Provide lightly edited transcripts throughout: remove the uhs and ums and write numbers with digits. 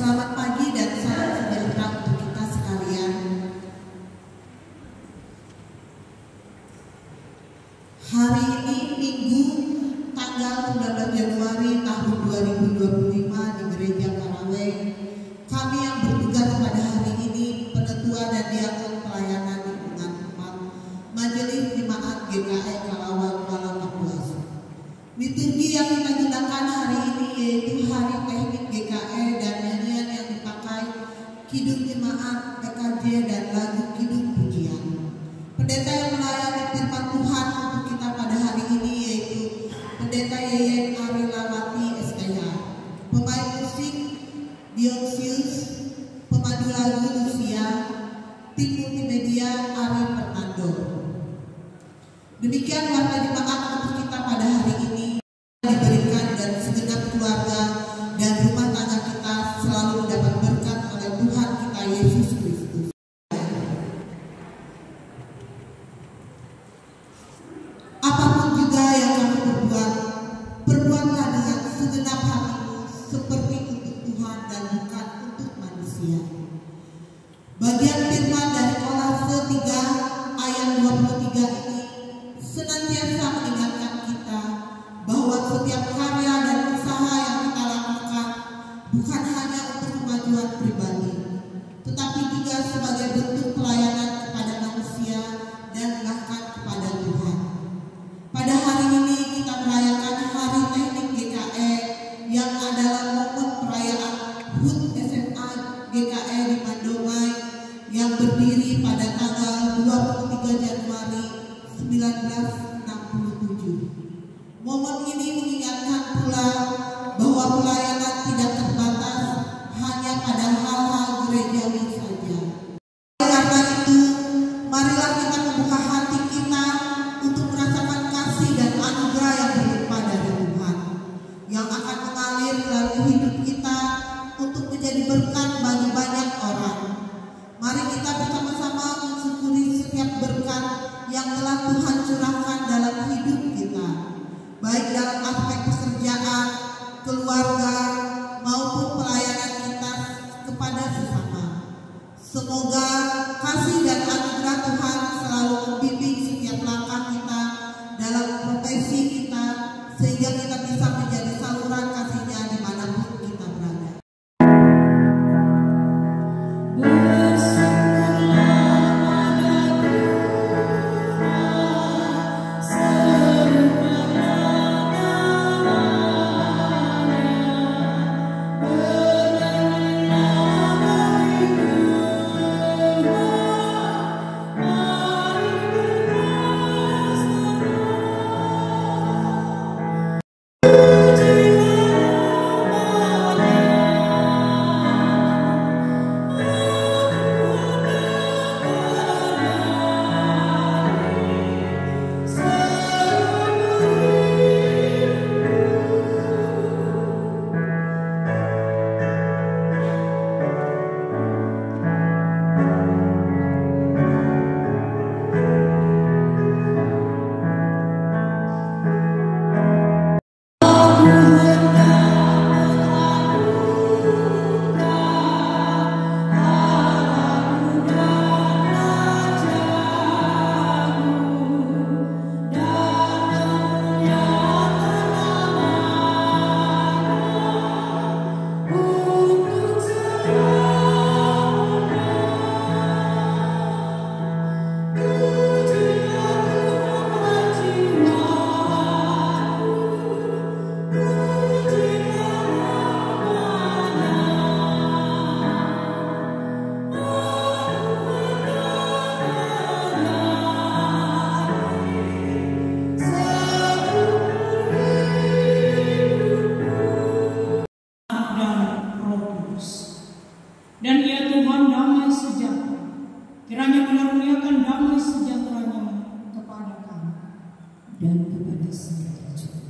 Selamat pagi dan salam sejahtera untuk kita sekalian. Hari ini Minggu tanggal 19 Januari tahun 2025 di Gereja Karaweng, kami yang bertugas pada hari ini Penetua dan Diakon Pelayanan Lingkungan Tempat Majelis Jemaat GKE Kalawang Malang Kapuas. Liturgi yang kita gunakan hari ini yaitu Hari Teknik GKE dan nyanyian yang dipakai Kidung Jemaat, PKJ dan lagu Kidung Pujian. Pendeta yang melayani firman Tuhan untuk kita pada hari ini yaitu Pendeta Yeyen Arilawati SKH, pemain musik Dionsius, pemandu lagu Lucia, tim multimedia Ari Fernando. Demikian warta jemaat untuk kita pada hari ini diberikan dan segenap keluarga dan rumah tangga kita selalu mendapat berkat oleh Tuhan kita Yesus Kristus. Apapun juga yang kamu perbuat, perbuatlah dengan segenap hatimu seperti untuk Tuhan dan bukan untuk manusia. Bagian firman dari Kolose 3 ayat 23 ini senantiasa mengingatkan kita bahwa setiap karya dan usaha yang kita lakukan bukan hanya untuk kemajuan pribadi, tetapi juga sebagai bentuk pelayanan kepada manusia dan bahkan kepada Tuhan. Pada hari ini kita merayakan Hari Teknik GKE yang adalah momen perayaan HUT SMA GKE di Mandomai yang berdiri pada tanggal 23 Januari 1967. Momen ini mengingatkan pula bahwa pelayanan tidak terbatas hanya pada hal-hal gerejawi saja. Karena itu, marilah kita membuka hati kita untuk merasakan kasih dan anugerah yang berlimpah dari Tuhan, yang akan mengalir melalui hidup kita untuk menjadi berkat bagi banyak orang. Mari kita bersama-sama mensyukuri setiap berkat yang telah Tuhan curahkan dalam hidup kita, baik dalam aspek pekerjaan, keluarga, maupun pelayanan kita kepada sesama. Semoga kasih dan anugerah Tuhan selalu membimbing setiap langkah kita dalam profesi kita, sehingga kita bisa menjadi saluran kasih-Nya dimanapun kita berada. Dan ya Tuhan, damai sejahtera, kiranya menurunkan damai sejahtera-Nya kepada kami dan kepada saya juga.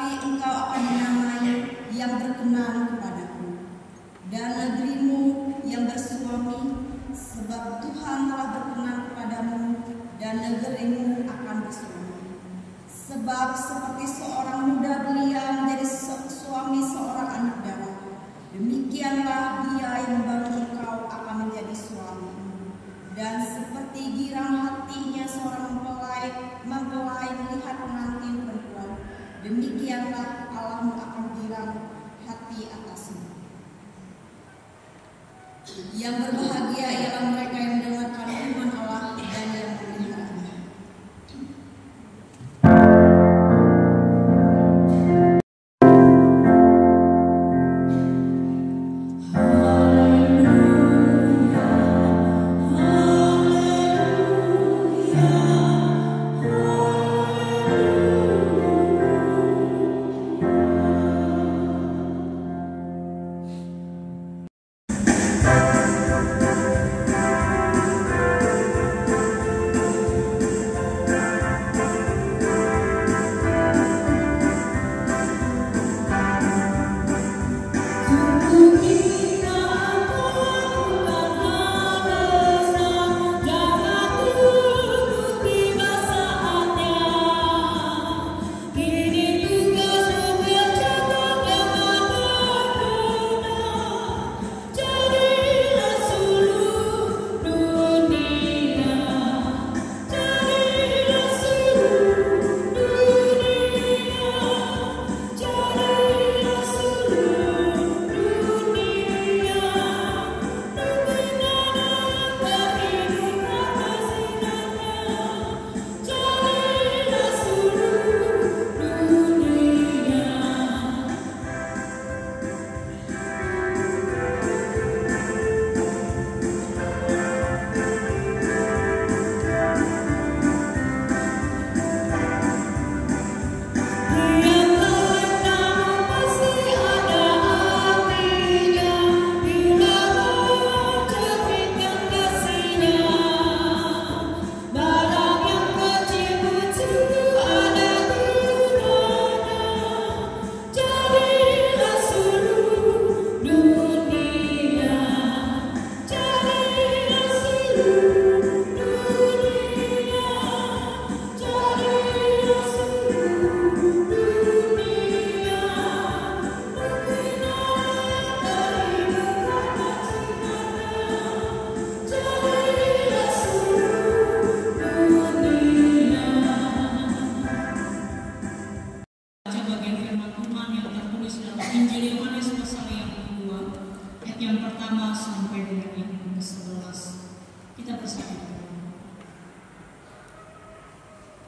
tetapi engkau akan dinamai yang berkenan kepadaku, dan negerimu yang bersuami, sebab Tuhan telah berkenan kepadamu, dan negerimu akan bersuami. Sebab seperti seorang muda belia menjadi suami seorang anak darah, demikianlah dia yang membangun engkau akan menjadi suami. Dan seperti girang hatinya seorang mempelai melihat pengantin perempuan, demikianlah Allahmu akan girang hati atasmu. Yang berbahagia ialah mereka yang mendengarkan firman Allah dan yang memeliharanya.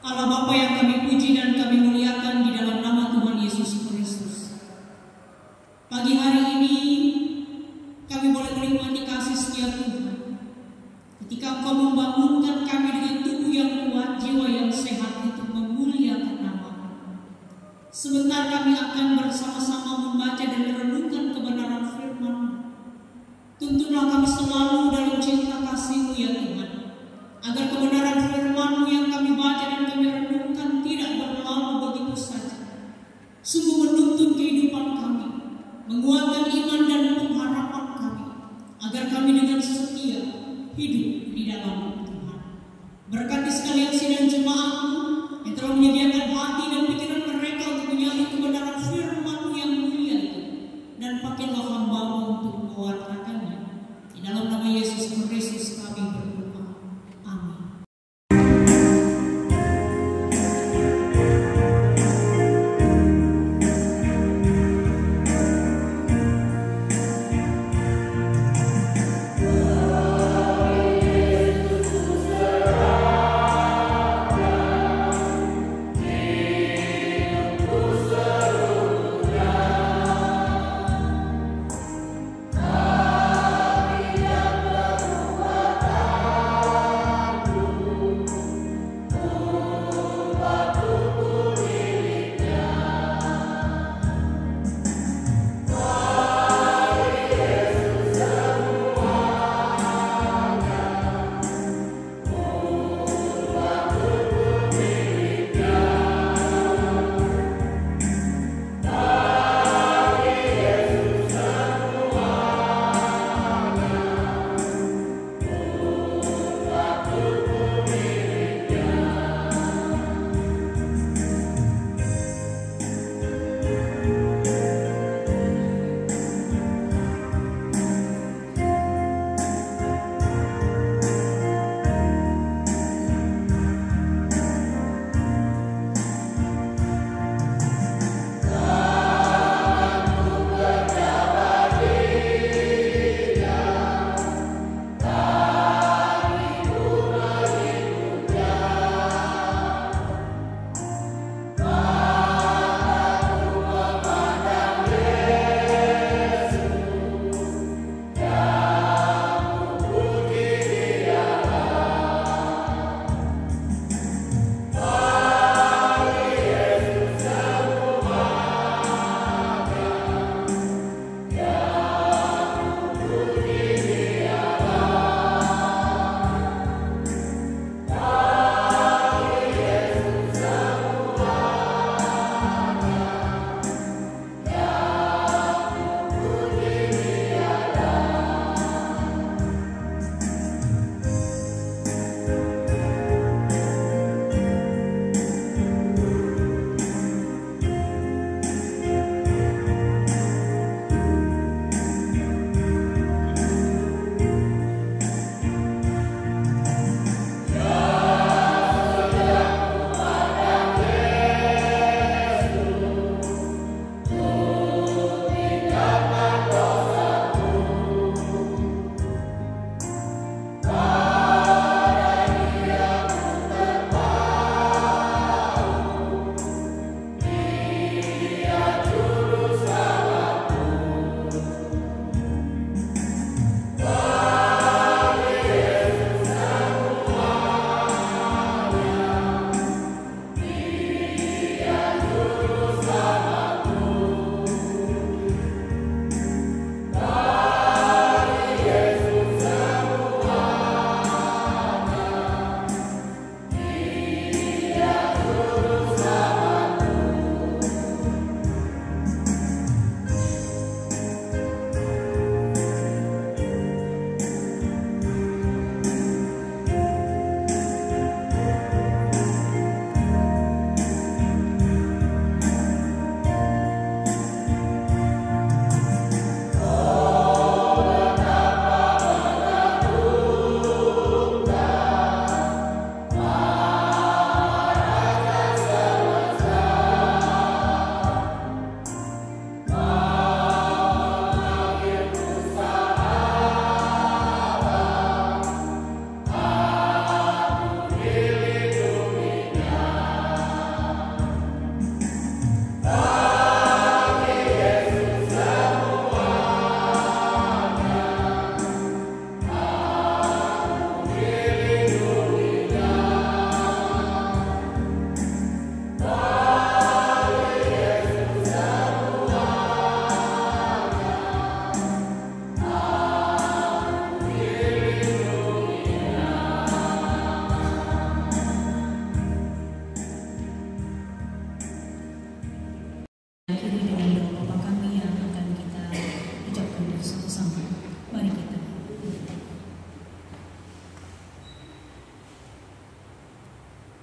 Allah Bapa yang kami puji dan kami muliakan di dalam nama Tuhan Yesus Kristus. Pagi hari ini kami boleh menikmati kasih setia Tuhan. Ketika Engkau membangunkan kami dengan tubuh yang kuat, jiwa yang sehat untuk memuliakan nama-Mu. Sebentar kami akan bersama-sama membaca dan merenungkan kebenaran firman-Mu. Tuntunlah kami selalu dalam cinta kasih-Mu ya Tuhan, agar kebenaran firman-Mu yang kami baca dan kami renungkan tidak berlalu begitu saja. Sungguh menuntun kehidupan kami, menguatkan iman dan pengharapan kami, agar kami dengan setia hidup di dalam Tuhan. Berkati sekalian sidang jemaat-Mu yang telah menyediakan hati dan pikiran mereka untuk menyambut kebenaran firman-Mu yang mulia itu, dan pakailah hamba-Mu untuk mewartakannya. Di dalam nama Yesus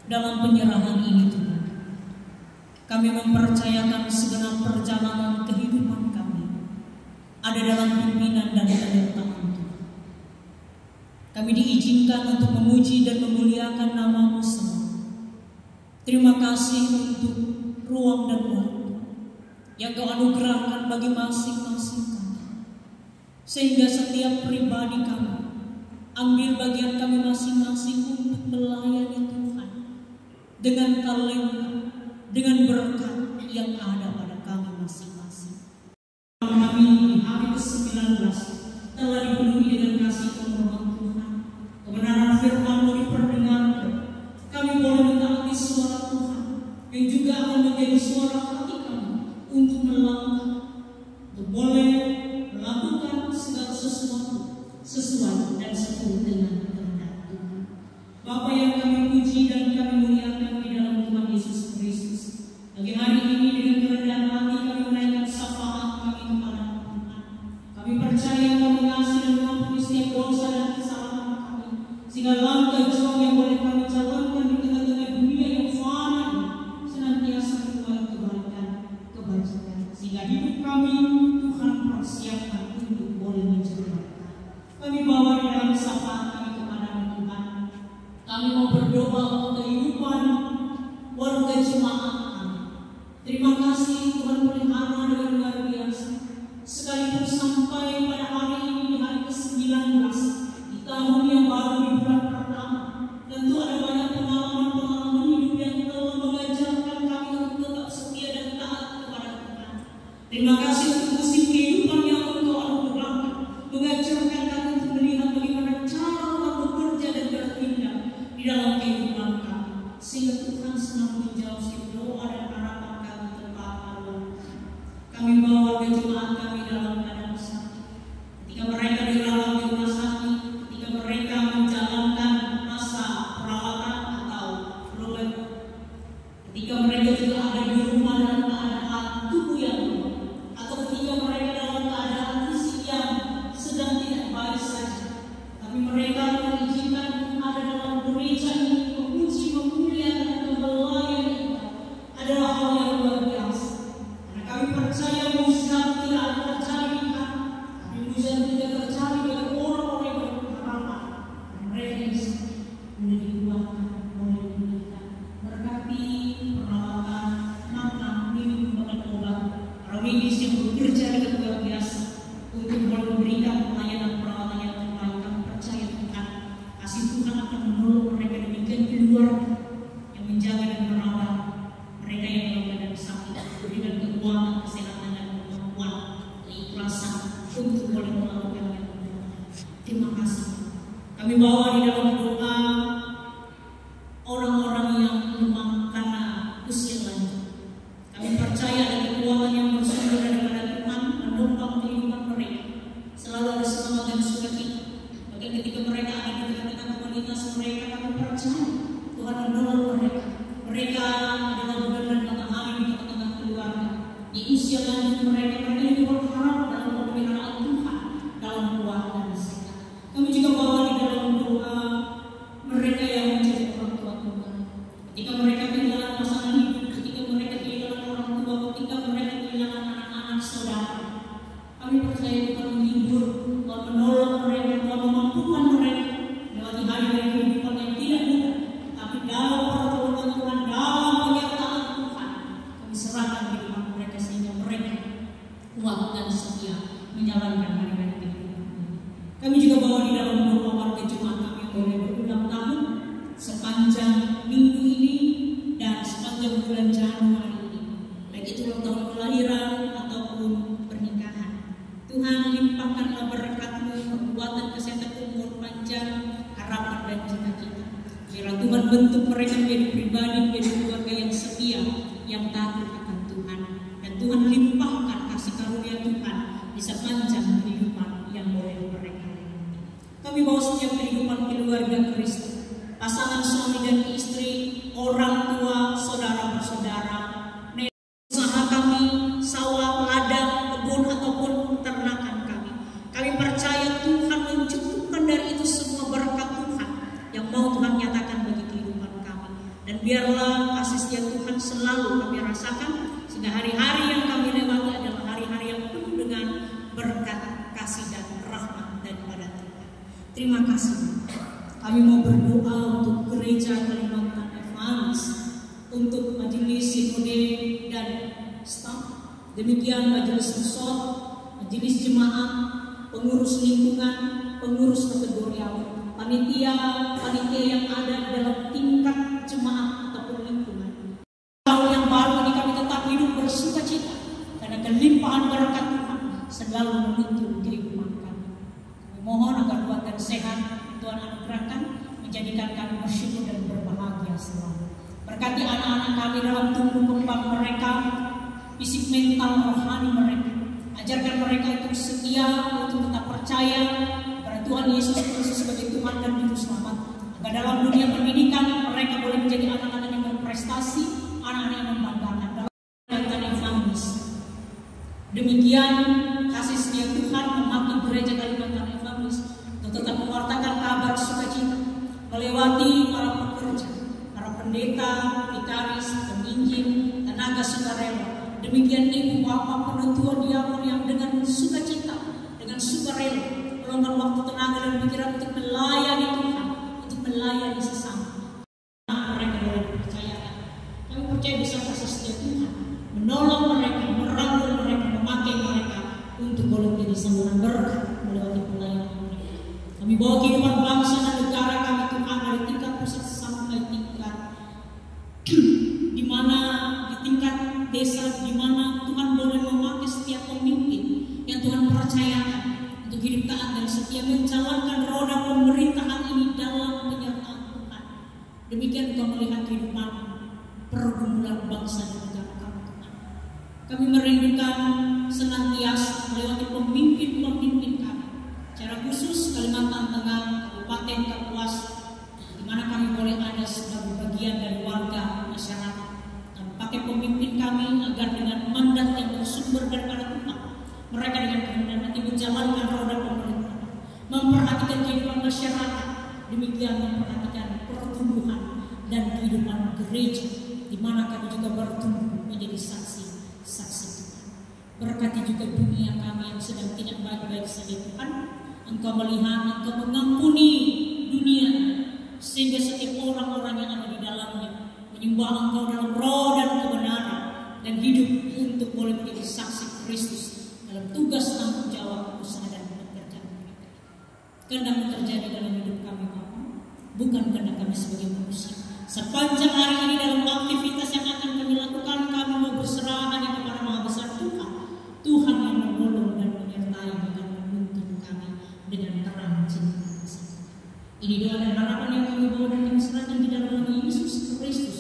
dalam penyerahan ini Tuhan. Kami mempercayakan segenap perjalanan kehidupan kami ada dalam pimpinan dan penyertaan Tuhan. Kami diizinkan untuk memuji dan memuliakan nama-Mu semua. Terima kasih untuk ruang dan waktu yang Kau anugerahkan bagi masing-masing kami, sehingga setiap pribadi kami ambil bagian kami masing-masing untuk melayani Tuhan dengan talenta, dengan berkat yang ada pada kami masing-masing. Kami di hari ke-19 telah dipenuhi dengan kasih kemurahan Tuhan. Kebenaran firman-Mu diperdengarkan. Kami boleh mentaati suara Tuhan yang juga akan menjadi suara hati kami untuk melangkah, untuk boleh melakukan segala sesuatu sesuai dan seturut dengan kehendak Tuhan. Bapa yang kami puji dan kami muliakan di dalam Tuhan Yesus Kristus, pagi hari ini dengan kerendahan hati kami menaikkan syafaat kami kepada Tuhan. Kami percaya Kau mengasihi dan mengampuni setiap dosa dan kesalahan kami, sehingga langkah juang yang boleh kami jalankan di tengah-tengah dunia yang fana ini senantiasa membawa kebaikan, sehingga hidup kami Tuhan persiapkan untuk boleh menjadi berkat. Kami bawa di dalam syafaat kami kepada-Mu Tuhan. Kami mau berdoa untuk kehidupan warga jemaat kami. Terima kasih Tuhan pelihara dengan luar biasa. Sekalipun sampai pada hari ini di hari ke-19 di tahun yang baru di bulan pertama, tentu ada banyak pengalaman-pengalaman hidup yang telah mengajarkan kami untuk tetap setia dan taat kepada Tuhan. Terima kasih untuk musim kehidupan yang Engkau anugerahkan, mengajarkan kami untuk melihat bagaimana cara Tuhan bekerja dan bertindak di dalam kehidupan kami, sehingga Tuhan senang menjawab setiap doa dan harapan kami tepat pada waktu. Kami bawa jemaat kami dalam keadaan sakit, ketika mereka dirawat di rumah sakit, ketika mereka menjalankan masa perawatan atau berobat, ketika mereka juga ada di rumah dalam keadaan tubuh yang lemah, atau ketika mereka dalam keadaan fisik yang sedang tidak baik saja, tapi mereka mengizinkan ada dalam gereja ini memuji, memuliakan dan melayani adalah hal yang luar biasa. Karena kami percaya mujizat tidak ada terjadi di kami, tapi mujizat tidak terjadi bagi orang-orang yang berharapan. Mereka yang sakit boleh dikuatkan, boleh dipulihkan, berkati perawatan, makan, minum, makan obat, para medis yang bekerja dengan luar biasa untuk boleh memberikan pelayanan perawatan yang terbaik. Kami percaya Tuhan, kasih Tuhan akan menolong mereka, demikian keluarga yang menjaga dan merawat mereka yang dalam keadaan sakit, dengan kekuatan, kesehatan dan kemampuan, keikhlasan untuk boleh melakukan yang benar. Terima kasih. Kami bawa di dalam doa orang-orang yang lemah karena usia lanjut. Kami percaya ada kekuatan yang bersumber daripada Tuhan menopang kehidupan mereka. Selalu ada semangat dan sukacita. Bahkan ketika mereka ada di tengah-tengah komunitas mereka, kami percaya Tuhan menolong mereka. Mereka adalah benar-benar matahari di tengah-tengah keluarga. Di usia lanjut mereka juga berharap dalam pemeliharaan Tuhan, dalam keluarga dan sehat. Kami juga bawa di dalam doa mereka yang menjadi orang tua Tuhan. Ketika mereka kehilangan pasangan hidup, ketika mereka kehilangan orang tua, ketika mereka kehilangan anak-anak saudara, kami percaya Tuhan menghibur, Tuhan menolong mereka, Tuhan memampukan mereka melewati hari-hari kehidupan yang tidak mudah. Tapi dalam pertolongan Tuhan, dalam penyertaan Tuhan, kami serahkan kehidupan mereka sehingga mereka kuat dan setia menjalankan hari-hari kehidupan ini. Kami juga bawa di dalam doa warga jemaat kami yang boleh berulang tahun sepanjang minggu ini dan sepanjang bulan Januari ini, baik itu ulang tahun kelahiran ataupun pernikahan. Tuhan limpahkanlah berkat-Mu, kekuatan, kesehatan, umur panjang, harapan dan cita-cita. Biarlah Tuhan bentuk mereka menjadi pribadi, menjadi keluarga yang setia, yang taat akan Tuhan. Dan Tuhan limpahkan kasih karunia Tuhan di sepanjang kehidupan yang boleh mereka lewati. Kami bawa setiap kehidupan keluarga Kristus, pasangan suami dan istri, orang tua, saudara bersaudara, usaha kami, sawah, ladang, kebun ataupun peternakan kami. Kami percaya Tuhan mencukupkan dari itu semua berkat Tuhan yang mau Tuhan nyatakan bagi kehidupan kami. Dan Biarlah kasih setia Tuhan selalu kami rasakan, sehingga hari-hari yang kami lewati adalah hari-hari yang penuh dengan berkat, kasih dan rahmat daripada Tuhan. Terima kasih. Kami mau berdoa untuk gereja Kalimantan Evangelis, untuk majelis sinode dan staf, demikian majelis resort, majelis jemaat, pengurus lingkungan, pengurus kategori awal, panitia yang ada di dalam tingkat jemaat ataupun lingkungan. Tahun yang baru ini kami tetap hidup bersukacita karena kelimpahan berkat Tuhan selalu menuntun kehidupan kami. Kami mohon agar kuat dan sehat Tuhan anugerahkan, menjadikan kami bersyukur dan berbahagia selalu. Berkati anak-anak kami dalam tumbuh kembang mereka, fisik, mental, rohani mereka. Ajarkan mereka untuk setia, untuk tetap percaya kepada Tuhan Yesus Kristus sebagai Tuhan dan Juru Selamat. Agar dalam dunia pendidikan mereka boleh menjadi anak-anak yang berprestasi, anak-anak yang membanggakan dalam Kalimantan Evangelis. Demikian kasih setia Tuhan memakai gereja Kalimantan Evangelis untuk tetap mewartakan kabar sukacita, melewati para pekerja, para pendeta, vikaris, penginjil, tenaga sukarela. Demikian ibu bapak penetua diakon yang dengan sukacita, dengan sukarela meluangkan waktu, tenaga dan pikiran untuk melayani Tuhan, untuk melayani sesama. Mereka boleh dipercayakan. Kami percaya bisa kasih setia Tuhan menolong mereka, merangkul mereka, memakai mereka untuk boleh menjadi saluran berkat melewati pelayanan mereka. Kami bawa kehidupan bangsa dan negara kami Tuhan dari tingkat pusat sampai tingkat di mana di tingkat desa, di mana Tuhan boleh memakai setiap pemimpin yang Tuhan percayakan untuk hidup taat dan setia menjalankan roda pemerintahan ini dalam penyertaan Tuhan. Demikian Engkau melihat kehidupan pergumulan bangsa dan negara kami Tuhan. Kami merindukan senantiasa melewati pemimpin-pemimpin kami, secara khusus Kalimantan Tengah, Kabupaten Kapuas, di mana kami boleh ada sebagai bagian dari warga masyarakat. Pakai pemimpin kami agar dengan mandat yang bersumber daripada Tuhan, mereka dengan kehendak hati menjalankan roda pemerintahan, memperhatikan kehidupan masyarakat, demikian memperhatikan pertumbuhan dan kehidupan gereja, di mana kami juga bertumbuh menjadi saksi-saksi Tuhan. Berkati juga dunia kami yang sedang tidak baik-baik saja Tuhan. Engkau melihat, Engkau mengampuni dunia, sehingga setiap orang-orang yang ada di dalamnya menyembah Engkau dalam roh dan kebenaran, dan hidup untuk boleh menjadi saksi Kristus dalam tugas tanggung jawab usaha dan pekerjaan mereka. Kehendak terjadi dalam hidup kami Bapa, bukan kehendak kami sebagai manusia. Sepanjang hari ini dalam aktivitas yang akan kami lakukan, kami mau berserah hanya kepada Maha Besar Tuhan, Tuhan yang menolong dan menyertai dan menuntun kami dengan terang cinta kasih. Ini doa dan harapan yang kami bawa dan kami serahkan di dalam nama Yesus Kristus,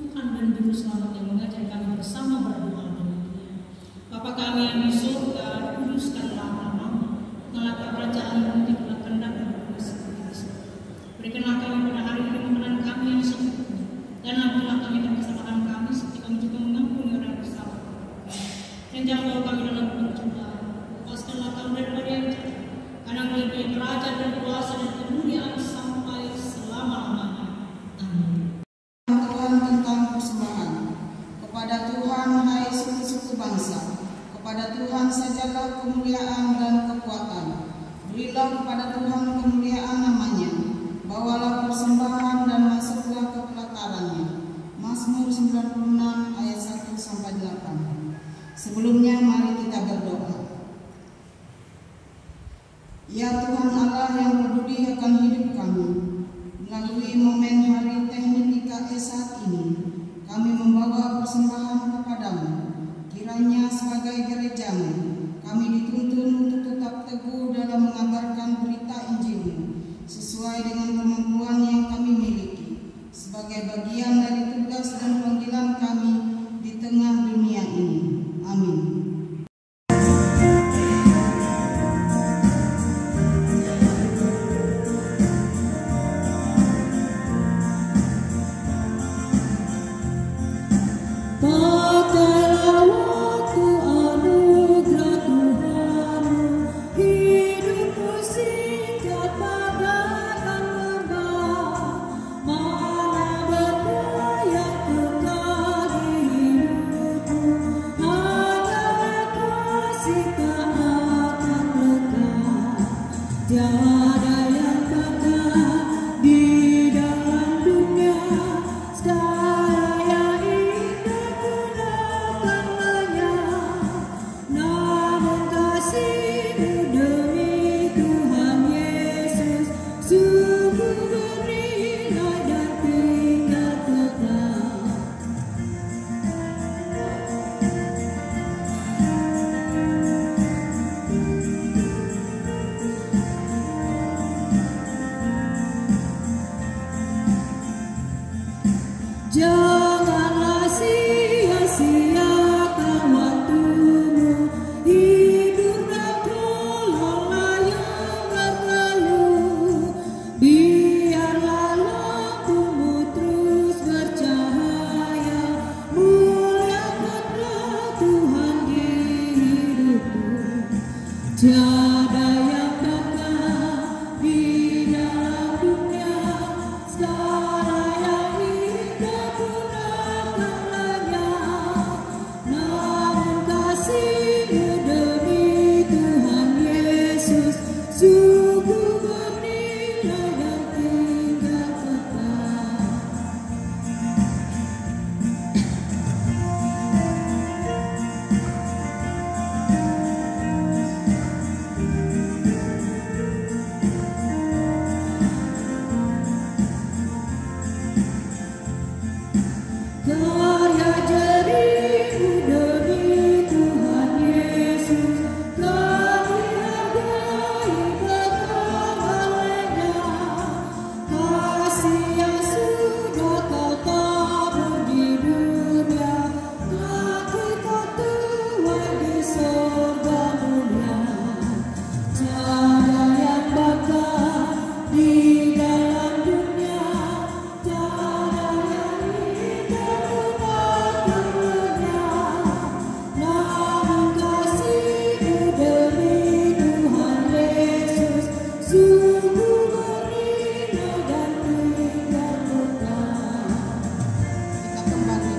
Tuhan dan Juru Selamat yang mengajar kami bersama berdoa demikian. Bapa kami yang di surga, kuduskanlah namamu, telah kerajaan tibalah kehendak dan bumi seperti di surga. Berikanlah kami pada hari ini makanan kami yang secukupnya, dan ampunilah kami akan kesalahan kami seperti kami juga mengampuni orang yang bersalah kepada kami. Dan jangan bawa kami dalam pencobaan, lepaskanlah kami daripada yang jahat, karena Engkau punya kerajaan dan kuasa dan kemuliaan sampai selama-lamanya. Amin. Tentang persembahan kepada Tuhan, hai suku-suku bangsa, kepada Tuhan sajalah kemuliaan dan kekuatan. Berilah kepada Tuhan kemuliaan namanya, bawalah persembahan dan masuklah ke pelatarannya. Mazmur 96 ayat 1-8. Sebelumnya mari kita berdoa. Ya Tuhan Allah yang peduli akan hidup kami, melalui momen hari Teknika saat ini, kami membawa persembahan kepadamu. Kiranya sebagai gerejamu, kami dituntun untuk tetap teguh dalam mengabarkan berita Injil-Mu, sesuai dengan kemampuan yang kami miliki, sebagai bagian dari tugas dan panggilan kami di tengah dunia ini. Amin. Mana berdaya Janganlah sia-siakan waktumu, hiduplah tolonglah yang berlalu. Biarlah lampumu terus bercahaya, muliakanlah Tuhan di hidupmu. Tiada yang dapat di dalam dunia, segala yang indah pun akan lenyap. Namun kasih-Mu demi Tuhan Yesus sungguh bernilai dan tinggal tetap. Karya jarimu demi Tuhan Yesus kami hargai bertambahnya. Kasih yang sudah Kau tabur di dunia, telah kita tuai di surga mulia. Tiada yang bakal di dalam dunia, tiada yang indah pun akan lenyap. Namun kasih-Mu demi Tuhan Yesus sungguh bernilai dan tinggal tetap. Kita kembali.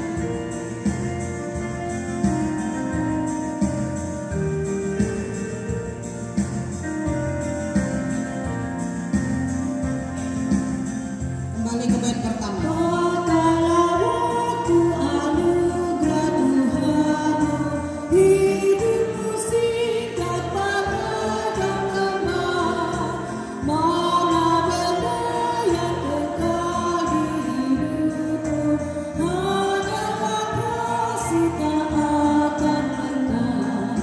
Kembali ke bait pertama. Katalah waktu anugerah Tuhanmu, hidupmu singkat padam lemah. Mana benda yang kekal di hidupmu, hanyalah kasih tak akan lekang.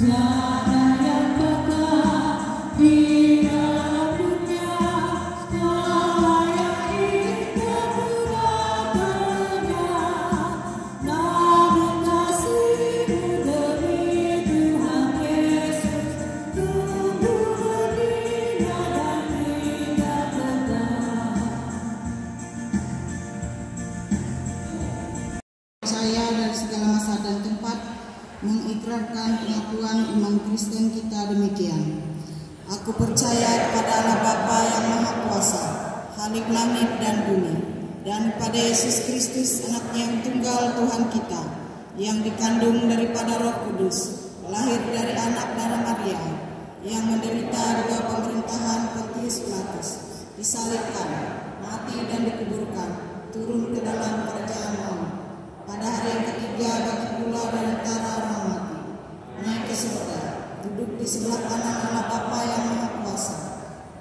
Tiada yang bakal di dalam dunia, segala yang indah pun akan lenyap. Namun kasih-Mu demi Tuhan Yesus sungguh bernilai dan tinggal tetap. Saya dari segala masa dan tempat mengikrarkan pengakuan iman Kristen kita demikian. Aku percaya kepada Allah Bapa yang Maha Kuasa, Khalik langit dan bumi, dan pada Yesus Kristus anaknya yang tunggal Tuhan kita, yang dikandung daripada Roh Kudus, lahir dari anak darah Maria, yang menderita di bawah pemerintahan Pontius Pilatus, disalibkan, mati dan dikuburkan, turun ke dalam kerajaan maut. Pada hari yang ketiga bangkit pula dari antara orang mati, naik ke surga, duduk di sebelah kanan Allah Bapa yang Maha Kuasa,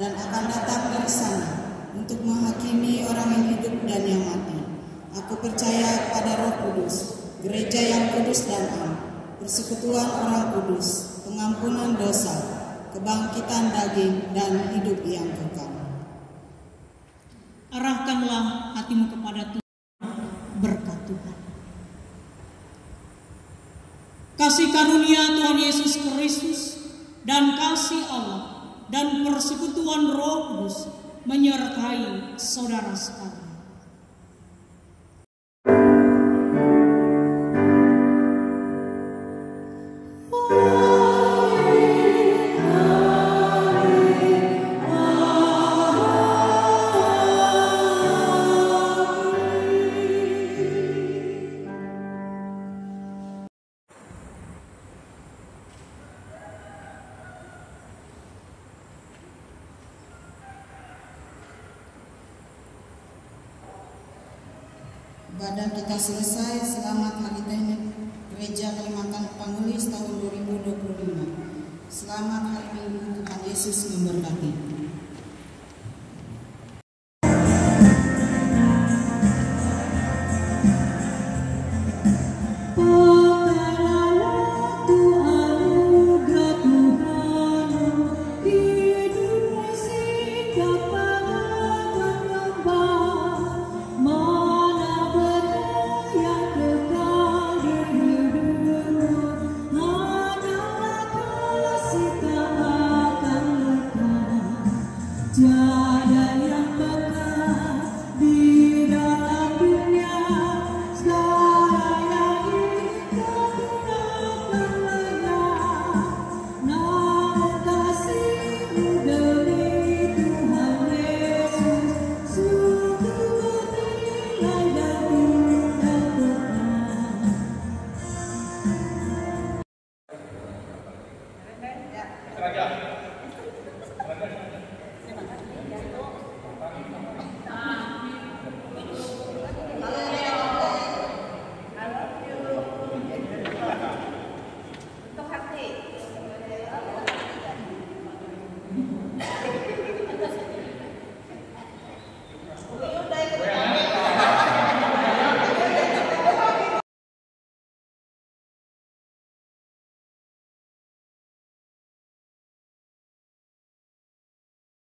dan akan datang dari sana untuk menghakimi orang yang hidup dan yang mati. Aku percaya kepada Roh Kudus, gereja yang kudus dan am, persekutuan orang kudus, pengampunan dosa, kebangkitan daging, dan hidup yang kekal. Arahkanlah hatimu kepada Tuhan, berkat Tuhan. Kasih karunia Tuhan Yesus Kristus dan kasih Allah dan persekutuan Roh Kudus menyertai saudara sekalian. Ibadah kita selesai. Selamat Hari Teknik Gereja Kalimantan Pangulis tahun 2025. Selamat Hari Minggu. Tuhan Yesus memberkati.